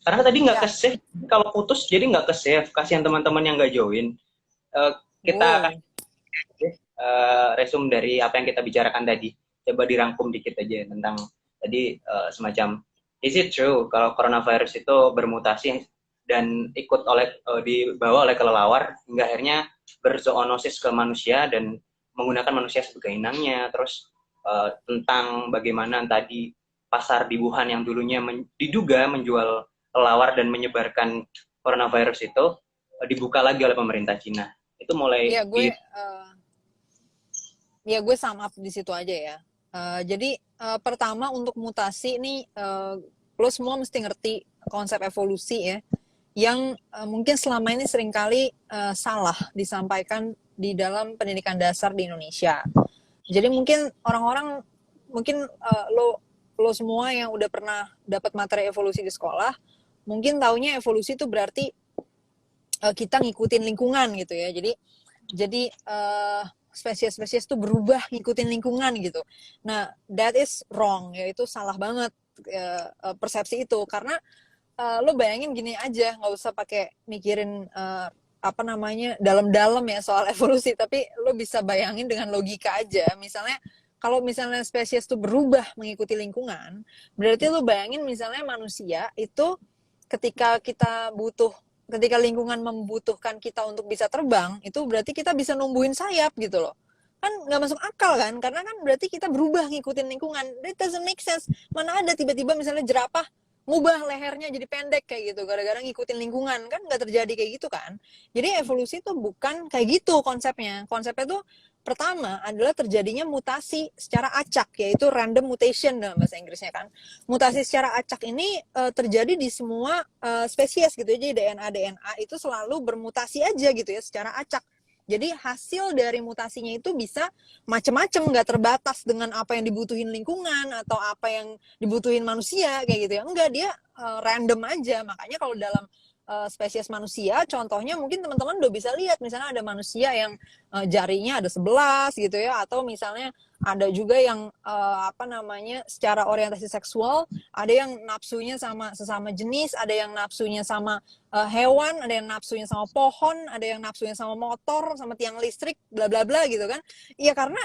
Karena tadi nggak Ya, ke-save, kalau putus jadi nggak ke-save. Kasihan teman-teman yang nggak join. Kita wow. kasih resume dari apa yang kita bicarakan tadi. Coba dirangkum dikit aja tentang tadi semacam is it true kalau coronavirus itu bermutasi dan ikut oleh dibawa oleh kelelawar hingga akhirnya berzoonosis ke manusia dan menggunakan manusia sebagai inangnya. Terus tentang bagaimana tadi pasar di Wuhan yang dulunya diduga menjual kelelawar dan menyebarkan coronavirus itu dibuka lagi oleh pemerintah Cina. Itu mulai Ya di gue sum up di situ aja ya. Jadi pertama untuk mutasi ini lo semua mesti ngerti konsep evolusi ya, yang mungkin selama ini seringkali salah disampaikan di dalam pendidikan dasar di Indonesia. Jadi mungkin orang-orang, mungkin lo semua yang udah pernah dapat materi evolusi di sekolah, mungkin taunya evolusi itu berarti kita ngikutin lingkungan gitu ya. Jadi spesies-spesies itu berubah ngikutin lingkungan gitu. Nah, that is wrong, ya itu salah banget persepsi itu, karena lo bayangin gini aja, nggak usah pakai mikirin apa namanya dalam-dalam ya soal evolusi, tapi lo bisa bayangin dengan logika aja. Misalnya kalau misalnya spesies itu berubah mengikuti lingkungan, berarti lo bayangin misalnya manusia itu ketika kita butuh ketika lingkungan membutuhkan kita untuk bisa terbang, itu berarti kita bisa numbuhin sayap gitu loh. Kan nggak masuk akal kan, karena kan berarti kita berubah ngikutin lingkungan. That doesn't make sense. Mana ada tiba-tiba misalnya jerapah ngubah lehernya jadi pendek kayak gitu gara-gara ngikutin lingkungan, kan nggak terjadi kayak gitu kan. Jadi evolusi itu bukan kayak gitu konsepnya tuh pertama adalah terjadinya mutasi secara acak, yaitu random mutation dalam bahasa Inggrisnya kan. Mutasi secara acak ini terjadi di semua spesies gitu. Jadi DNA itu selalu bermutasi aja gitu ya secara acak. Jadi hasil dari mutasinya itu bisa macam-macam, nggak terbatas dengan apa yang dibutuhin lingkungan atau apa yang dibutuhin manusia kayak gitu ya. Enggak, dia random aja. Makanya kalau dalam spesies manusia, contohnya mungkin teman-teman udah bisa lihat, misalnya ada manusia yang jarinya ada 11 gitu ya, atau misalnya ada juga yang apa namanya secara orientasi seksual, ada yang nafsunya sama sesama jenis, ada yang nafsunya sama hewan, ada yang nafsunya sama pohon, ada yang nafsunya sama motor, sama tiang listrik, bla bla bla gitu kan. Iya, karena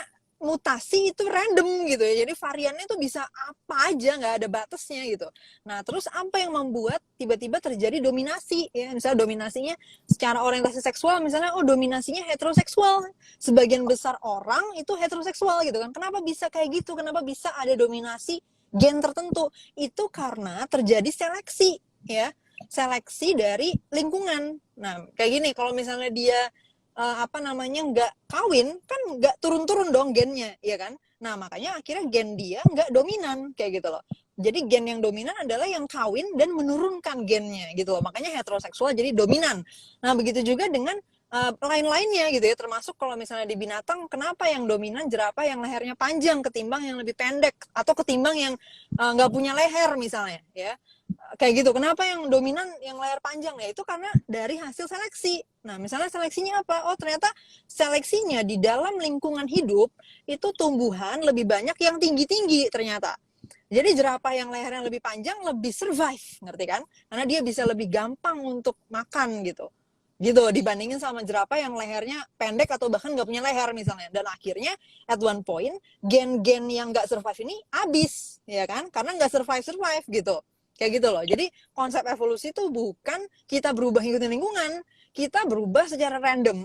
mutasi itu random gitu ya, jadi variannya itu bisa apa aja, nggak ada batasnya gitu. Nah, terus apa yang membuat tiba-tiba terjadi dominasi ya, misalnya dominasinya secara orientasi seksual, misalnya oh dominasinya heteroseksual, sebagian besar orang itu heteroseksual gitu kan. Kenapa bisa kayak gitu, kenapa bisa ada dominasi gen tertentu? Itu karena terjadi seleksi ya, seleksi dari lingkungan. Nah, kayak gini, kalau misalnya dia apa namanya nggak kawin, kan nggak turun-turun dong gennya, ya kan? Nah, makanya akhirnya gen dia nggak dominan kayak gitu loh. Jadi gen yang dominan adalah yang kawin dan menurunkan gennya gitu loh. Makanya heteroseksual jadi dominan. Nah, begitu juga dengan lain-lainnya gitu ya. Termasuk kalau misalnya di binatang, kenapa yang dominan jerapah yang lehernya panjang ketimbang yang lebih pendek, atau ketimbang yang nggak punya leher misalnya ya, kayak gitu. Kenapa yang dominan yang layar panjang ya? Itu karena dari hasil seleksi. Nah, misalnya seleksinya apa? Oh, ternyata seleksinya di dalam lingkungan hidup itu tumbuhan lebih banyak yang tinggi-tinggi ternyata. Jadi jerapah yang lehernya lebih panjang lebih survive, ngerti kan? Karena dia bisa lebih gampang untuk makan gitu. Gitu dibandingin sama jerapah yang lehernya pendek atau bahkan nggak punya leher misalnya. Dan akhirnya at one point gen-gen yang nggak survive ini habis, ya kan? Karena nggak survive gitu. Kayak gitu loh. Jadi konsep evolusi itu bukan kita berubah ngikutin lingkungan, kita berubah secara random,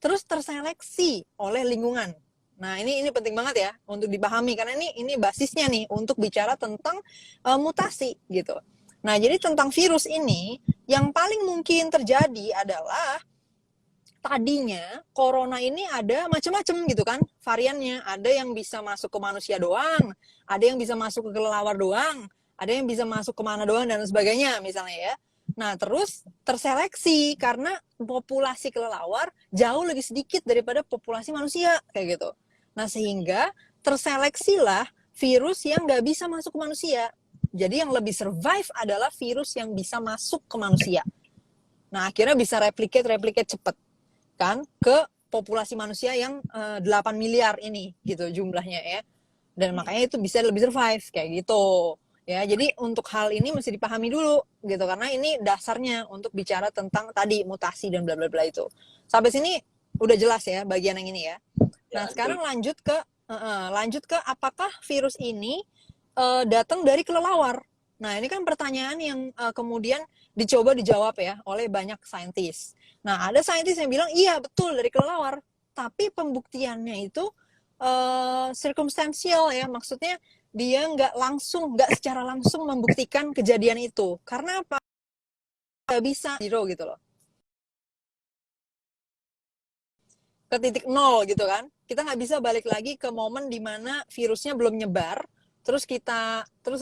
terus terseleksi oleh lingkungan. Nah, ini penting banget ya untuk dipahami, karena ini basisnya nih untuk bicara tentang mutasi gitu. Nah, jadi tentang virus ini yang paling mungkin terjadi adalah tadinya corona ini ada macam-macam gitu kan variannya. Ada yang bisa masuk ke manusia doang, ada yang bisa masuk ke kelelawar doang, ada yang bisa masuk kemana doang dan sebagainya misalnya ya. Nah, terus terseleksi karena populasi kelelawar jauh lebih sedikit daripada populasi manusia kayak gitu. Nah, sehingga terseleksilah virus yang nggak bisa masuk ke manusia. Jadi yang lebih survive adalah virus yang bisa masuk ke manusia. Nah, akhirnya bisa replicate cepet kan ke populasi manusia yang 8 miliar ini gitu jumlahnya ya. Dan makanya itu bisa lebih survive kayak gitu. Ya, jadi untuk hal ini mesti dipahami dulu gitu karena ini dasarnya untuk bicara tentang tadi mutasi dan bla bla bla itu. Sampai sini udah jelas ya bagian yang ini ya. Ya, Nah, betul. sekarang lanjut ke apakah virus ini datang dari kelelawar. Nah, ini kan pertanyaan yang kemudian dicoba dijawab ya oleh banyak saintis. Nah, ada saintis yang bilang iya betul dari kelelawar, tapi pembuktiannya itu circumstantial ya, maksudnya dia nggak secara langsung membuktikan kejadian itu. Karena apa? Nggak bisa zero gitu loh. Ke titik nol gitu kan. Kita nggak bisa balik lagi ke momen dimana virusnya belum nyebar, terus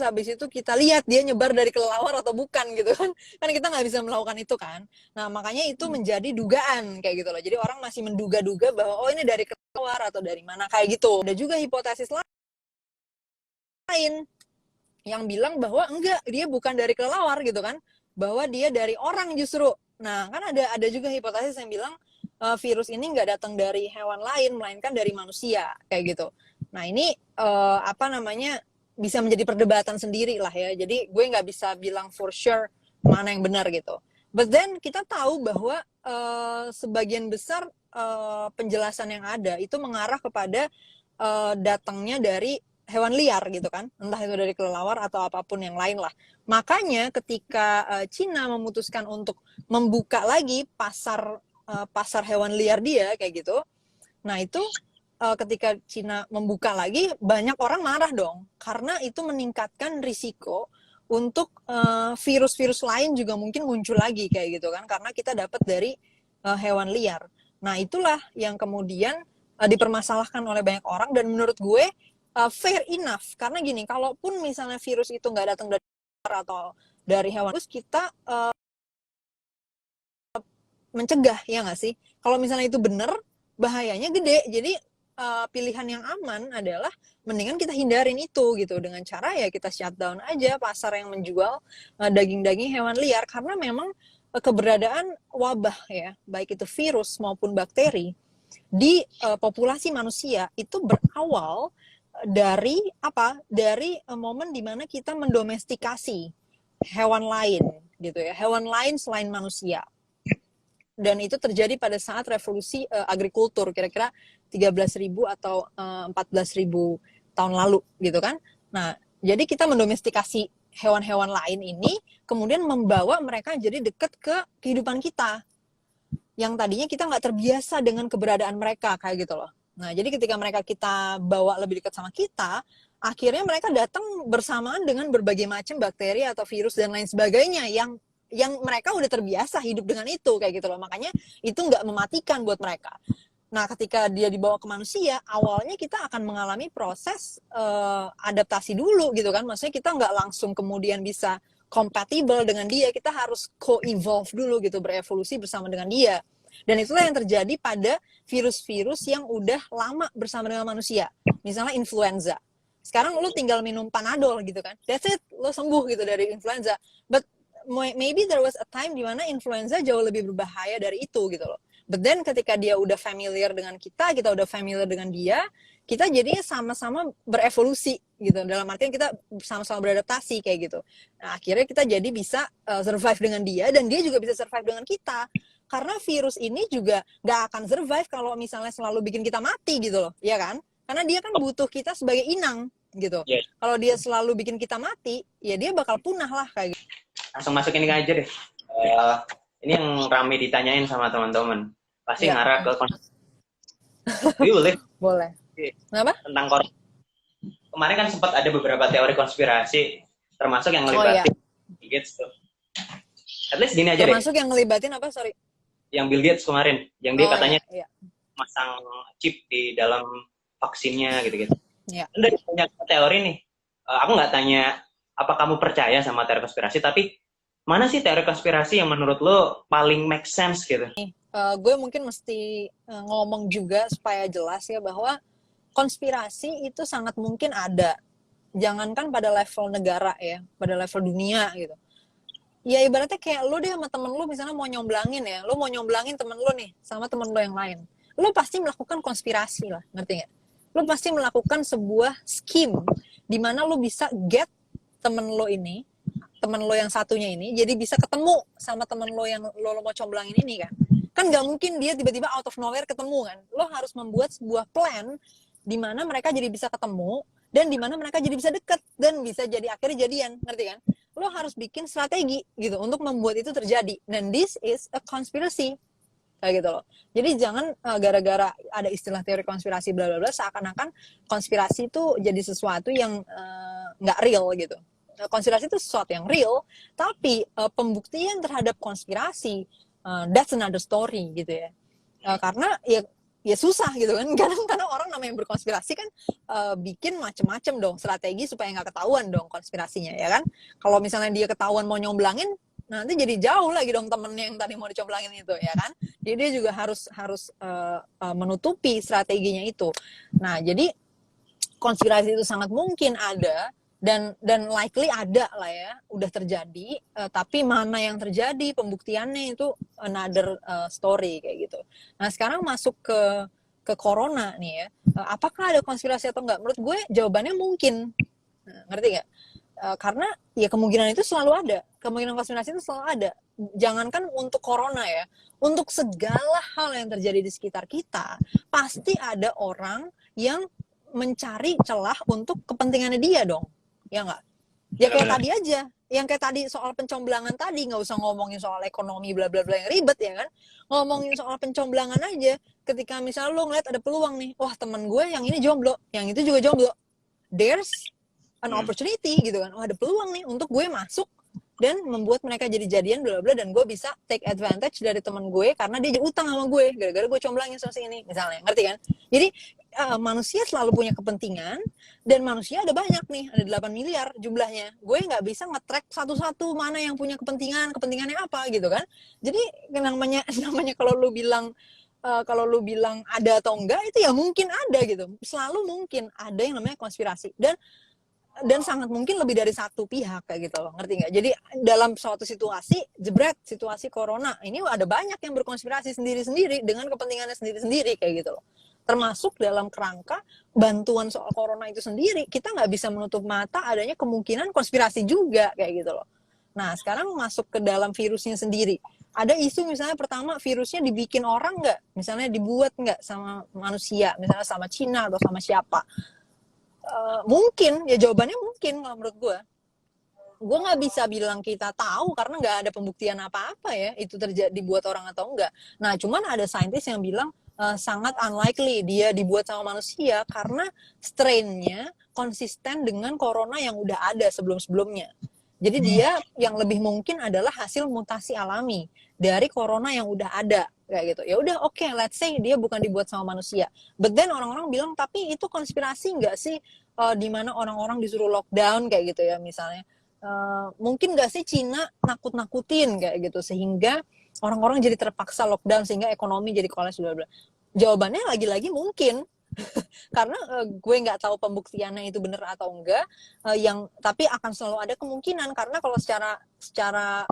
habis itu kita lihat dia nyebar dari kelelawar atau bukan gitu kan. Kan kita nggak bisa melakukan itu kan. Nah, makanya itu menjadi dugaan kayak gitu loh. Jadi orang masih menduga-duga bahwa oh ini dari kelelawar atau dari mana kayak gitu. Ada juga hipotesis lain yang bilang bahwa enggak, dia bukan dari kelelawar gitu kan, bahwa dia dari orang justru. Nah, kan ada juga hipotesis yang bilang virus ini nggak datang dari hewan lain, melainkan dari manusia kayak gitu. Nah, ini apa namanya bisa menjadi perdebatan sendiri lah ya. Jadi gue nggak bisa bilang for sure mana yang benar gitu. But then kita tahu bahwa sebagian besar penjelasan yang ada itu mengarah kepada datangnya dari hewan liar gitu kan, entah itu dari kelelawar atau apapun yang lain lah. Makanya ketika Cina memutuskan untuk membuka lagi pasar hewan liar dia kayak gitu, nah itu ketika Cina membuka lagi banyak orang marah dong, karena itu meningkatkan risiko untuk virus-virus lain juga mungkin muncul lagi kayak gitu kan, karena kita dapat dari hewan liar. Nah itulah yang kemudian dipermasalahkan oleh banyak orang dan menurut gue fair enough karena gini, kalaupun misalnya virus itu nggak datang dari atau dari hewan, terus kita mencegah ya nggak sih? Kalau misalnya itu benar, bahayanya gede. Jadi pilihan yang aman adalah mendingan kita hindarin itu gitu dengan cara ya kita shutdown aja pasar yang menjual daging-daging hewan liar karena memang keberadaan wabah ya, baik itu virus maupun bakteri di populasi manusia itu berawal dari apa? Dari momen dimana kita mendomestikasi hewan lain gitu ya, hewan lain selain manusia. Dan itu terjadi pada saat revolusi agrikultur kira-kira 13.000 atau 14.000 tahun lalu gitu kan. Nah, jadi kita mendomestikasi hewan-hewan lain ini kemudian membawa mereka jadi dekat ke kehidupan kita yang tadinya kita nggak terbiasa dengan keberadaan mereka kayak gitu loh. Nah, jadi ketika mereka kita bawa lebih dekat sama kita, akhirnya mereka datang bersamaan dengan berbagai macam bakteri atau virus dan lain sebagainya yang mereka udah terbiasa hidup dengan itu kayak gitu loh. Makanya itu nggak mematikan buat mereka. Nah, ketika dia dibawa ke manusia, awalnya kita akan mengalami proses adaptasi dulu gitu kan. Maksudnya kita nggak langsung kemudian bisa kompatibel dengan dia, kita harus co-evolve dulu gitu, berevolusi bersama dengan dia. Dan itulah yang terjadi pada virus-virus yang udah lama bersama dengan manusia. Misalnya influenza. Sekarang lu tinggal minum Panadol gitu kan. That's it, lu sembuh gitu dari influenza. But maybe there was a time di mana influenza jauh lebih berbahaya dari itu gitu loh. But then ketika dia udah familiar dengan kita udah familiar dengan dia, kita jadinya sama-sama berevolusi gitu. Dalam artian kita sama-sama beradaptasi kayak gitu. Nah, akhirnya kita jadi bisa survive dengan dia dan dia juga bisa survive dengan kita. Karena virus ini juga nggak akan survive kalau misalnya selalu bikin kita mati gitu loh, ya kan? Karena dia kan butuh kita sebagai inang gitu. Yeah. Kalau dia selalu bikin kita mati, ya dia bakal punah lah kayak gitu. Langsung masukin ini aja deh. Ini yang rame ditanyain sama teman-teman. Pasti Ya. ngarah ke boleh. Boleh. Kenapa? Tentang corona. Kemarin kan sempat ada beberapa teori konspirasi, termasuk yang ngelibatin Bill Gates tuh. At least gini aja termasuk yang ngelibatin apa, sorry? Yang Bill Gates kemarin, yang dia katanya iya. masang chip di dalam vaksinnya gitu-gitu. Iya. Dari banyak teori nih, aku nggak tanya apa kamu percaya sama teori konspirasi, tapi mana sih teori konspirasi yang menurut lo paling make sense gitu? Gue mungkin mesti ngomong juga supaya jelas ya bahwa konspirasi itu sangat mungkin ada. Jangankan pada level negara ya, pada level dunia gitu. Ya ibaratnya kayak lu deh sama temen lu misalnya mau nyomblangin ya, lu mau nyomblangin temen lu nih sama temen lu yang lain. Lu pasti melakukan konspirasi lah, ngerti nggak? Lu pasti melakukan sebuah scheme di mana lu bisa get temen lo yang satunya ini jadi bisa ketemu sama temen lo yang lo mau comblangin ini kan nggak mungkin dia tiba-tiba out of nowhere ketemu kan. Lo harus membuat sebuah plan di mana mereka jadi bisa ketemu dan di mana mereka jadi bisa deket dan bisa jadi akhirnya jadian, ngerti kan? Lo harus bikin strategi gitu untuk membuat itu terjadi, dan this is a conspiracy kayak gitu loh. Jadi jangan gara-gara ada istilah teori konspirasi bla bla bla seakan-akan konspirasi itu jadi sesuatu yang nggak real gitu. Konspirasi itu sesuatu yang real, tapi pembuktian terhadap konspirasi that's another story gitu ya. Karena ya susah gitu kan. Karena orang namanya berkonspirasi kan bikin macem-macem dong strategi supaya nggak ketahuan dong konspirasinya ya kan. Kalau misalnya dia ketahuan mau nyomblangin, nanti jadi jauh lagi dong temennya yang tadi mau dicomblangin itu ya kan. Jadi dia juga harus menutupi strateginya itu. Nah jadi konspirasi itu sangat mungkin ada dan likely ada lah ya, udah terjadi, tapi mana yang terjadi pembuktiannya itu another story kayak gitu. Nah sekarang masuk ke corona nih ya, apakah ada konspirasi atau enggak? Menurut gue jawabannya mungkin, ngerti nggak? Karena ya kemungkinan itu selalu ada, kemungkinan konspirasi itu selalu ada. Jangankan untuk corona ya, untuk segala hal yang terjadi di sekitar kita pasti ada orang yang mencari celah untuk kepentingannya dia dong, ya nggak? Ya kayak tadi aja, yang kayak tadi soal pencomblangan tadi, nggak usah ngomongin soal ekonomi bla bla bla yang ribet ya kan, ngomongin soal pencomblangan aja. Ketika misalnya lo ngeliat ada peluang nih, wah temen gue yang ini jomblo, yang itu juga jomblo, there's an opportunity gitu kan, oh ada peluang nih untuk gue masuk dan membuat mereka jadi jadian bla bla, dan gue bisa take advantage dari teman gue karena dia utang sama gue gara-gara gue comblangin sama si ini misalnya, ngerti kan? Jadi manusia selalu punya kepentingan dan manusia ada banyak nih, ada 8 miliar jumlahnya. Gue nggak bisa nge-track satu-satu mana yang punya kepentingannya apa gitu kan. Jadi namanya kalau lu bilang ada atau enggak itu ya mungkin ada gitu. Selalu mungkin ada yang namanya konspirasi dan sangat mungkin lebih dari satu pihak kayak gitu loh, ngerti nggak? Jadi dalam suatu situasi jebret, situasi corona ini ada banyak yang berkonspirasi sendiri-sendiri dengan kepentingannya sendiri-sendiri kayak gitu loh. Termasuk dalam kerangka bantuan soal corona itu sendiri, kita nggak bisa menutup mata adanya kemungkinan konspirasi juga kayak gitu loh. Nah sekarang masuk ke dalam virusnya sendiri. Ada isu misalnya pertama, virusnya dibikin orang nggak? Misalnya dibuat nggak sama manusia, misalnya sama Cina atau sama siapa? Mungkin ya, jawabannya mungkin kalau menurut gue nggak bisa bilang kita tahu karena nggak ada pembuktian apa-apa ya itu terjadi dibuat orang atau enggak. Nah cuman ada saintis yang bilang sangat unlikely dia dibuat sama manusia karena strain-nya konsisten dengan corona yang udah ada sebelum-sebelumnya. Jadi dia yang lebih mungkin adalah hasil mutasi alami dari corona yang udah ada kayak gitu. Ya udah oke, let's say dia bukan dibuat sama manusia. But then orang-orang bilang tapi itu konspirasi nggak sih, di mana orang-orang disuruh lockdown kayak gitu ya misalnya. Mungkin nggak sih Cina nakut-nakutin kayak gitu sehingga orang-orang jadi terpaksa lockdown sehingga ekonomi jadi kolaps bla bla. Jawabannya lagi-lagi mungkin karena gue nggak tahu pembuktiannya itu benar atau enggak, tapi akan selalu ada kemungkinan karena kalau secara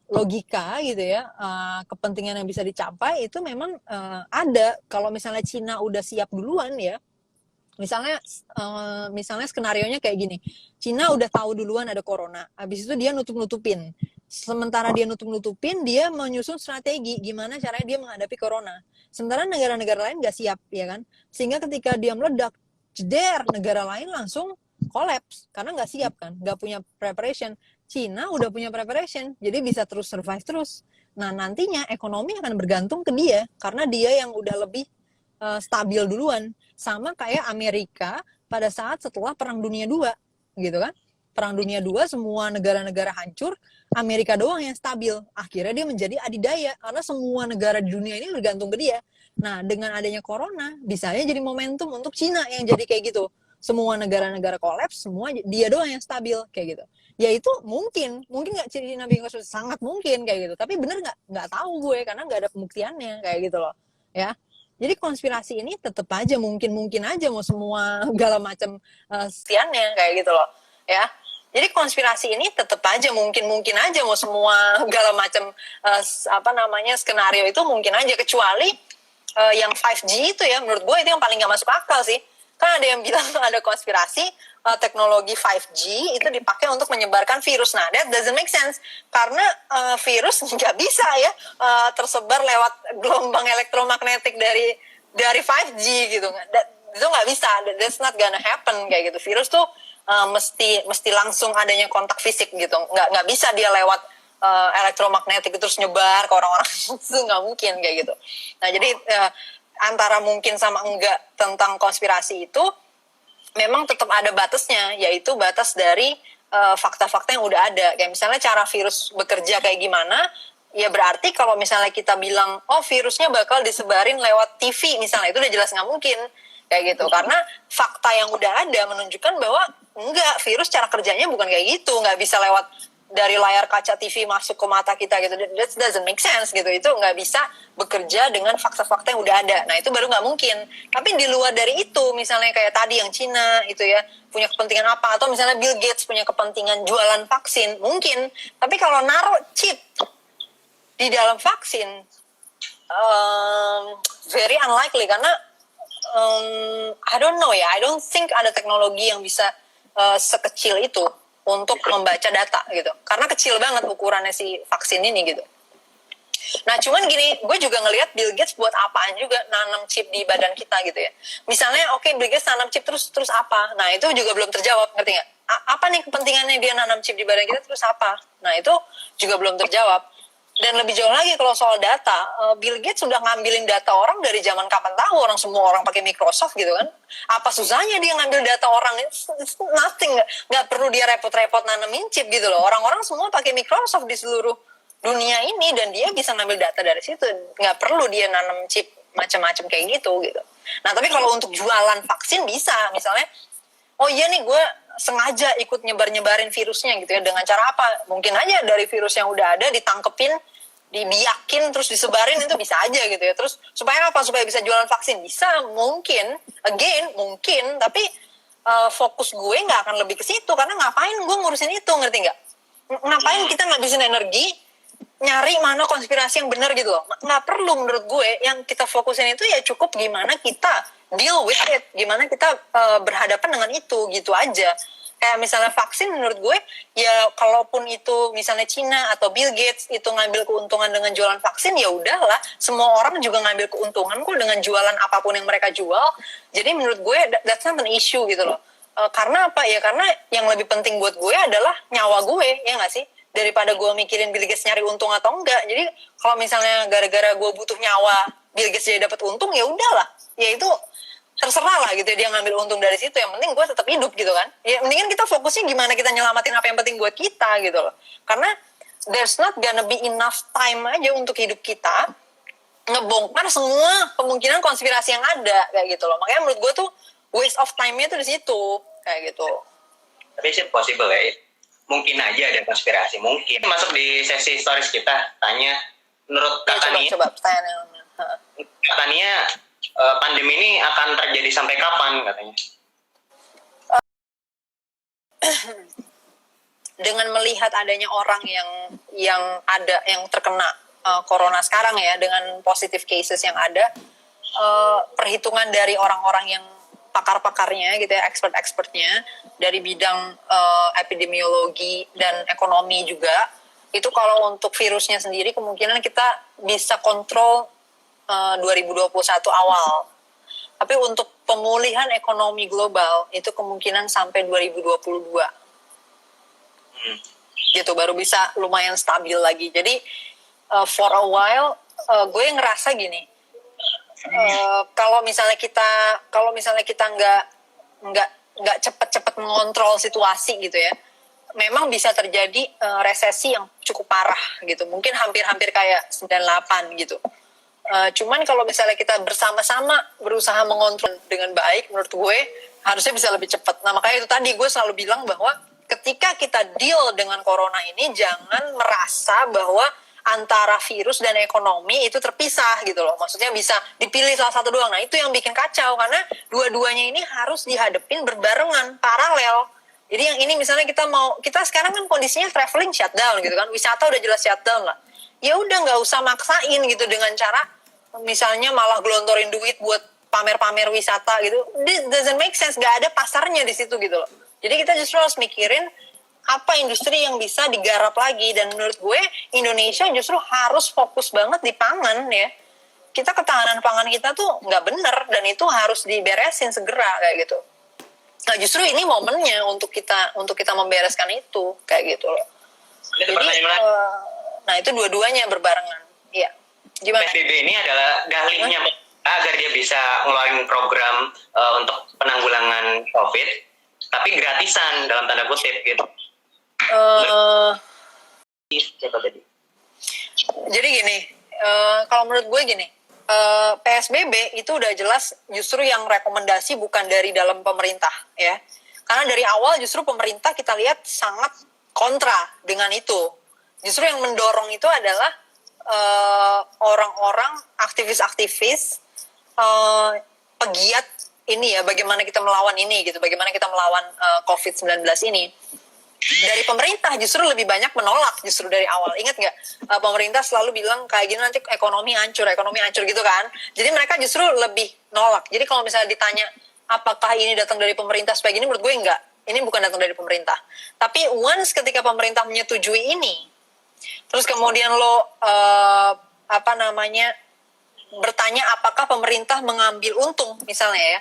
logika gitu ya, kepentingan yang bisa dicapai itu memang ada. Kalau misalnya Cina udah siap duluan ya, misalnya skenarionya kayak gini, Cina udah tahu duluan ada corona, habis itu dia nutup-nutupin. Sementara dia nutup-nutupin, dia menyusun strategi gimana caranya dia menghadapi corona. Sementara negara-negara lain nggak siap, ya kan? Sehingga ketika dia meledak, jeder, negara lain langsung collapse karena nggak siap kan, nggak punya preparation. Cina udah punya preparation, jadi bisa terus survive terus. Nah nantinya ekonomi akan bergantung ke dia karena dia yang udah lebih stabil duluan. Sama kayak Amerika pada saat setelah Perang Dunia II, gitu kan? Perang Dunia II semua negara-negara hancur, Amerika doang yang stabil. Akhirnya dia menjadi adidaya karena semua negara di dunia ini bergantung ke dia. Nah, dengan adanya corona, bisa aja jadi momentum untuk Cina yang jadi kayak gitu. Semua negara-negara kolaps, semua dia doang yang stabil kayak gitu. Ya itu mungkin nggak Cina bikin konspirasi, sangat mungkin kayak gitu. Tapi bener nggak tahu gue karena nggak ada pembuktiannya kayak gitu loh, ya. Jadi konspirasi ini tetap aja mungkin aja mau semua segala macam stiannya kayak gitu loh, ya. Jadi konspirasi ini tetap aja mungkin aja mau semua segala macam skenario itu mungkin aja, kecuali yang 5G itu ya, menurut gue itu yang paling nggak masuk akal sih. Kan ada yang bilang ada konspirasi teknologi 5G itu dipakai untuk menyebarkan virus. Nah, that doesn't make sense karena virus nggak bisa ya tersebar lewat gelombang elektromagnetik dari 5G gitu. Itu nggak bisa. That's not gonna happen kayak gitu. Virus tuh mesti langsung adanya kontak fisik gitu. Nggak bisa dia lewat elektromagnetik terus nyebar ke orang-orang. Itu nggak mungkin kayak gitu. Nah, jadi antara mungkin sama enggak tentang konspirasi itu memang tetap ada batasnya, yaitu batas dari fakta-fakta yang udah ada. Kayak misalnya cara virus bekerja kayak gimana, ya berarti kalau misalnya kita bilang, oh virusnya bakal disebarin lewat TV misalnya, itu udah jelas nggak mungkin. Kayak gitu, karena fakta yang udah ada menunjukkan bahwa enggak, virus cara kerjanya bukan kayak gitu, nggak bisa lewat dari layar kaca TV masuk ke mata kita gitu. That doesn't make sense gitu. Itu nggak bisa bekerja dengan fakta-fakta yang udah ada. Nah, itu baru nggak mungkin. Tapi di luar dari itu, misalnya kayak tadi yang Cina itu ya, punya kepentingan apa, atau misalnya Bill Gates punya kepentingan jualan vaksin, mungkin. Tapi kalau naruh chip di dalam vaksin, very unlikely, karena I don't know ya, I don't think ada teknologi yang bisa sekecil itu untuk membaca data gitu, karena kecil banget ukurannya si vaksin ini gitu. Nah, cuman gini, gue juga ngelihat Bill Gates buat apaan juga nanam chip di badan kita gitu ya. Misalnya, oke, Bill Gates nanam chip terus apa? Nah, itu juga belum terjawab, ngerti nggak? Apa nih kepentingannya dia nanam chip di badan kita terus apa? Nah, itu juga belum terjawab. Dan lebih jauh lagi kalau soal data, Bill Gates sudah ngambilin data orang dari zaman kapan tahu, orang semua orang pakai Microsoft gitu kan. Apa susahnya dia ngambil data orang? It's nothing, nggak perlu dia repot-repot nanemin chip gitu loh. Orang-orang semua pakai Microsoft di seluruh dunia ini dan dia bisa ngambil data dari situ. Nggak perlu dia nanam chip macam-macam kayak gitu. Nah, tapi kalau untuk jualan vaksin bisa, misalnya, oh iya nih gue sengaja ikut nyebar-nyebarin virusnya gitu ya, dengan cara apa? Mungkin aja dari virus yang udah ada ditangkepin, dibiakin terus disebarin, itu bisa aja gitu ya. Terus supaya apa? Supaya bisa jualan vaksin. Bisa, mungkin, mungkin, tapi fokus gue nggak akan lebih ke situ, karena ngapain gue ngurusin itu, ngerti nggak? Ngapain kita ngabisin energi nyari mana konspirasi yang benar gitu loh. Nggak perlu menurut gue. Yang kita fokusin itu ya cukup gimana kita deal with it, gimana kita berhadapan dengan itu, gitu aja. Kayak misalnya vaksin, menurut gue ya kalaupun itu misalnya Cina atau Bill Gates itu ngambil keuntungan dengan jualan vaksin, ya udahlah, semua orang juga ngambil keuntungan kok dengan jualan apapun yang mereka jual. Jadi menurut gue that's not an issue gitu loh. Karena apa ya, karena yang lebih penting buat gue adalah nyawa gue, ya nggak sih, daripada gue mikirin Bill Gates nyari untung atau enggak. Jadi kalau misalnya gara-gara gue butuh nyawa Bill Gates jadi dapat untung, ya udahlah, ya itu terserah lah gitu ya, dia ngambil untung dari situ. Yang penting gue tetap hidup gitu kan. Ya mendingan kita fokusnya gimana kita nyelamatin apa yang penting buat kita gitu loh. Karena there's not gonna be enough time aja untuk hidup kita ngebongkar semua kemungkinan konspirasi yang ada kayak gitu loh. Makanya menurut gue tuh waste of time-nya tuh di situ kayak gitu. Tapi sih possible ya. Mungkin aja ada konspirasi, mungkin. Masuk di sesi stories kita, tanya menurut Kak Tania. Coba pertanyaan. Kak Tania, pandemi ini akan terjadi sampai kapan katanya? Dengan melihat adanya orang yang terkena corona sekarang ya, dengan positive cases yang ada, perhitungan dari orang-orang yang pakar-pakarnya gitu ya, expert-expertnya dari bidang epidemiologi dan ekonomi juga, itu kalau untuk virusnya sendiri kemungkinan kita bisa kontrol 2021 awal. Tapi untuk pemulihan ekonomi global itu kemungkinan sampai 2022. Gitu baru bisa lumayan stabil lagi. Jadi for a while gue ngerasa gini, kalau misalnya kita nggak cepet-cepet mengontrol situasi gitu ya, memang bisa terjadi resesi yang cukup parah gitu, mungkin hampir kayak 98 gitu. Cuman kalau misalnya kita bersama-sama berusaha mengontrol dengan baik, menurut gue harusnya bisa lebih cepat. Nah, makanya itu tadi gue selalu bilang bahwa ketika kita deal dengan corona ini, jangan merasa bahwa antara virus dan ekonomi itu terpisah gitu loh. Maksudnya bisa dipilih salah satu doang. Nah, itu yang bikin kacau, karena dua-duanya ini harus dihadapin berbarengan, paralel. Jadi yang ini misalnya kita sekarang kan kondisinya traveling shutdown gitu kan, wisata udah jelas shutdown lah. Ya udah nggak usah maksain gitu dengan cara misalnya malah gelontorin duit buat pamer-pamer wisata gitu. This doesn't make sense, gak ada pasarnya di situ gitu loh. Jadi kita justru harus mikirin apa industri yang bisa digarap lagi, dan menurut gue Indonesia justru harus fokus banget di pangan ya. Kita ketahanan pangan kita tuh nggak bener, dan itu harus diberesin segera kayak gitu. Nah justru ini momennya untuk kita membereskan itu kayak gitu loh. Jadi nah itu dua-duanya berbarengan. Iya. Gimana? PSBB ini adalah dalihnya agar dia bisa ngeluarin program untuk penanggulangan COVID, tapi gratisan dalam tanda kutip gitu. Siapa tadi? Jadi gini, kalau menurut gue gini, PSBB itu udah jelas justru yang rekomendasi bukan dari dalam pemerintah ya, karena dari awal justru pemerintah kita lihat sangat kontra dengan itu. Justru yang mendorong itu adalah orang-orang aktivis-aktivis pegiat ini ya, bagaimana kita melawan ini gitu, bagaimana kita melawan COVID-19 ini. Dari pemerintah justru lebih banyak menolak justru dari awal. Ingat nggak, pemerintah selalu bilang kayak gini nanti ekonomi hancur gitu kan. Jadi mereka justru lebih nolak. Jadi kalau misalnya ditanya apakah ini datang dari pemerintah supaya gini, menurut gue enggak. Ini bukan datang dari pemerintah. Tapi once ketika pemerintah menyetujui ini, terus kemudian lo bertanya apakah pemerintah mengambil untung misalnya ya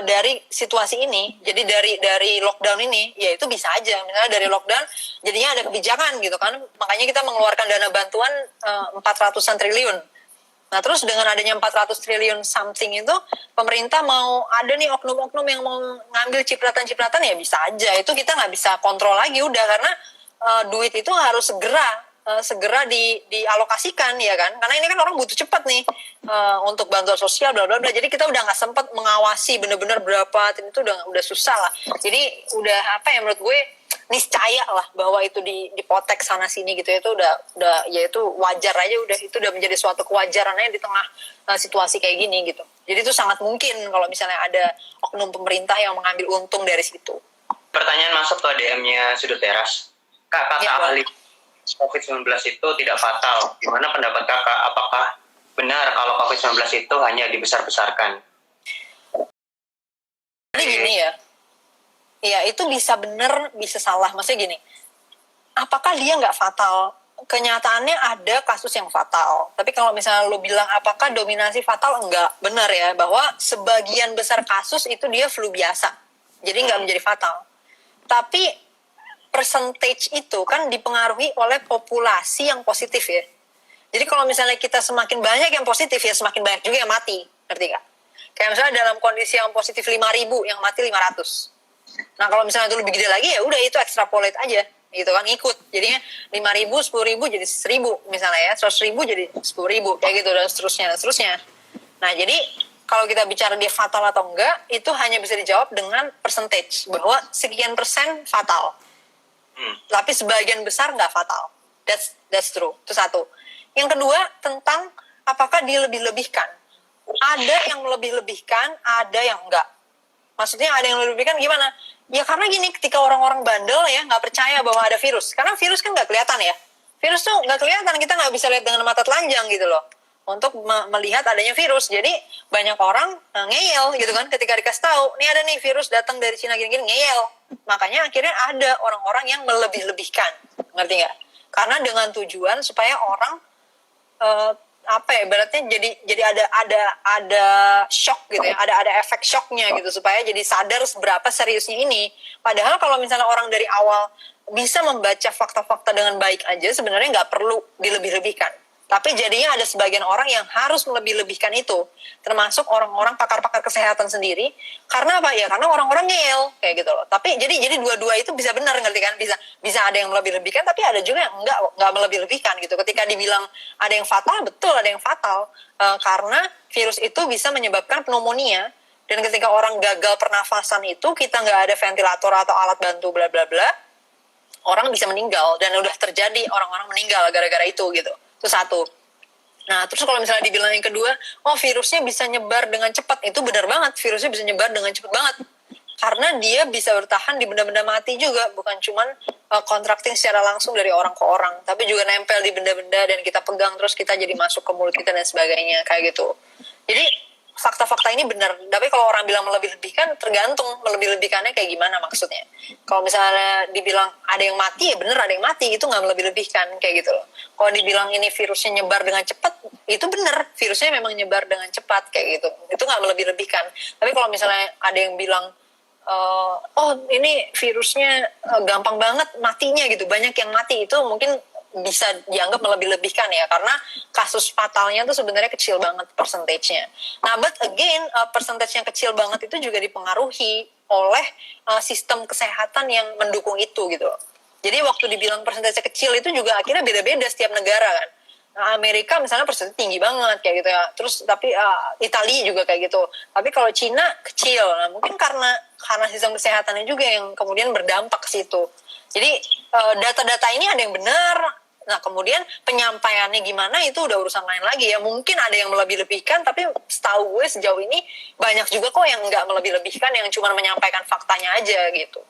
dari situasi ini, jadi dari lockdown ini, ya itu bisa aja. Misalnya dari lockdown, jadinya ada kebijakan gitu kan, makanya kita mengeluarkan dana bantuan 400-an triliun. Nah terus dengan adanya 400 triliun something itu, pemerintah mau ada nih oknum-oknum yang mau ngambil cipratan-cipratan, ya bisa aja. Itu kita nggak bisa kontrol lagi udah, karena duit itu harus segera dialokasikan ya kan, karena ini kan orang butuh cepat nih untuk bantuan sosial bla bla bla. Jadi kita udah nggak sempat mengawasi bener-bener berapa, itu udah susah lah. Jadi udah menurut gue niscaya lah bahwa itu dipotek sana sini gitu, itu udah ya itu wajar aja, itu udah menjadi suatu kewajarannya di tengah situasi kayak gini gitu. Jadi itu sangat mungkin kalau misalnya ada oknum pemerintah yang mengambil untung dari situ. Pertanyaan masuk ke DM-nya Sudut Teras. Kata ahli COVID-19 itu tidak fatal. Gimana pendapat kakak? Apakah benar kalau COVID-19 itu hanya dibesar-besarkan? Ini gini ya. Iya, itu bisa benar, bisa salah. Maksudnya gini, apakah dia nggak fatal? Kenyataannya ada kasus yang fatal. Tapi kalau misalnya lo bilang apakah dominasi fatal? Enggak, benar ya. Bahwa sebagian besar kasus itu dia flu biasa. Jadi nggak menjadi fatal. Tapi percentage itu kan dipengaruhi oleh populasi yang positif ya. Jadi kalau misalnya kita semakin banyak yang positif, ya semakin banyak juga yang mati. Ngerti gak? Kayak misalnya dalam kondisi yang positif 5.000, yang mati 500. Nah kalau misalnya itu lebih gede lagi, ya udah itu extrapolate aja. Gitu kan, ikut. Jadinya 5.000, 10.000 jadi 1.000 misalnya ya. 100.000 jadi 10.000. Kayak gitu, dan seterusnya. Nah jadi kalau kita bicara dia fatal atau enggak, itu hanya bisa dijawab dengan percentage. Bahwa sekian persen fatal. Tapi sebagian besar nggak fatal. That's true. Itu satu. Yang kedua, tentang apakah dilebih-lebihkan. Ada yang melebih-lebihkan, ada yang enggak. Maksudnya ada yang melebih-lebihkan gimana? Ya karena gini, ketika orang-orang bandel ya nggak percaya bahwa ada virus. Karena virus kan nggak kelihatan ya. Virus tuh nggak kelihatan, kita nggak bisa lihat dengan mata telanjang gitu loh. Untuk melihat adanya virus. Jadi banyak orang ngeyel gitu kan, ketika dikasih tahu nih ada nih virus datang dari Cina gini-gini, ngeyel. Makanya akhirnya ada orang-orang yang melebih-lebihkan, ngerti nggak? Karena dengan tujuan supaya orang ibaratnya jadi ada shock gitu ya, ada efek shocknya gitu, supaya jadi sadar seberapa seriusnya ini. Padahal kalau misalnya orang dari awal bisa membaca fakta-fakta dengan baik aja, sebenarnya nggak perlu dilebih-lebihkan. Tapi jadinya ada sebagian orang yang harus melebih-lebihkan itu, termasuk orang-orang pakar-pakar kesehatan sendiri. Karena apa ya? Karena orang-orang ngeyel kayak gitu loh. Tapi jadi dua-dua itu bisa benar, ngerti kan? Bisa ada yang melebih-lebihkan, tapi ada juga yang enggak melebih-lebihkan gitu. Ketika dibilang ada yang fatal, betul ada yang fatal. Karena virus itu bisa menyebabkan pneumonia. Dan ketika orang gagal pernafasan itu, kita nggak ada ventilator atau alat bantu bla bla bla, orang bisa meninggal. Dan udah terjadi orang-orang meninggal gara-gara itu gitu. Itu satu. Nah, terus kalau misalnya dibilang yang kedua, virusnya bisa nyebar dengan cepat. Itu benar banget, virusnya bisa nyebar dengan cepat banget. Karena dia bisa bertahan di benda-benda mati juga. Bukan cuma contracting secara langsung dari orang ke orang. Tapi juga nempel di benda-benda dan kita pegang terus kita jadi masuk ke mulut kita dan sebagainya. Kayak gitu. Jadi, fakta-fakta ini benar. Tapi kalau orang bilang melebih-lebihkan, tergantung melebih-lebihkannya kayak gimana maksudnya. Kalau misalnya dibilang ada yang mati, ya benar ada yang mati, itu nggak melebih-lebihkan kayak gitu loh. Kalau dibilang ini virusnya nyebar dengan cepat, itu benar, virusnya memang nyebar dengan cepat kayak gitu. Itu nggak melebih-lebihkan. Tapi kalau misalnya ada yang bilang, oh ini virusnya gampang banget matinya gitu, banyak yang mati, itu mungkin bisa dianggap melebih-lebihkan ya, karena kasus fatalnya tuh sebenarnya kecil banget persentasenya. Nah, but again, persentas yang kecil banget itu juga dipengaruhi oleh sistem kesehatan yang mendukung itu gitu. Jadi waktu dibilang persentasenya kecil itu juga akhirnya beda-beda setiap negara kan. Nah, Amerika misalnya persentase tinggi banget kayak gitu ya. Terus tapi Italia juga kayak gitu. Tapi kalau Cina kecil. Nah, mungkin karena sistem kesehatannya juga yang kemudian berdampak ke situ. Jadi data-data ini ada yang benar. Nah, kemudian penyampaiannya gimana itu udah urusan lain lagi ya. Mungkin ada yang melebih-lebihkan, tapi setahu gue sejauh ini banyak juga kok yang nggak melebih-lebihkan, yang cuma menyampaikan faktanya aja gitu.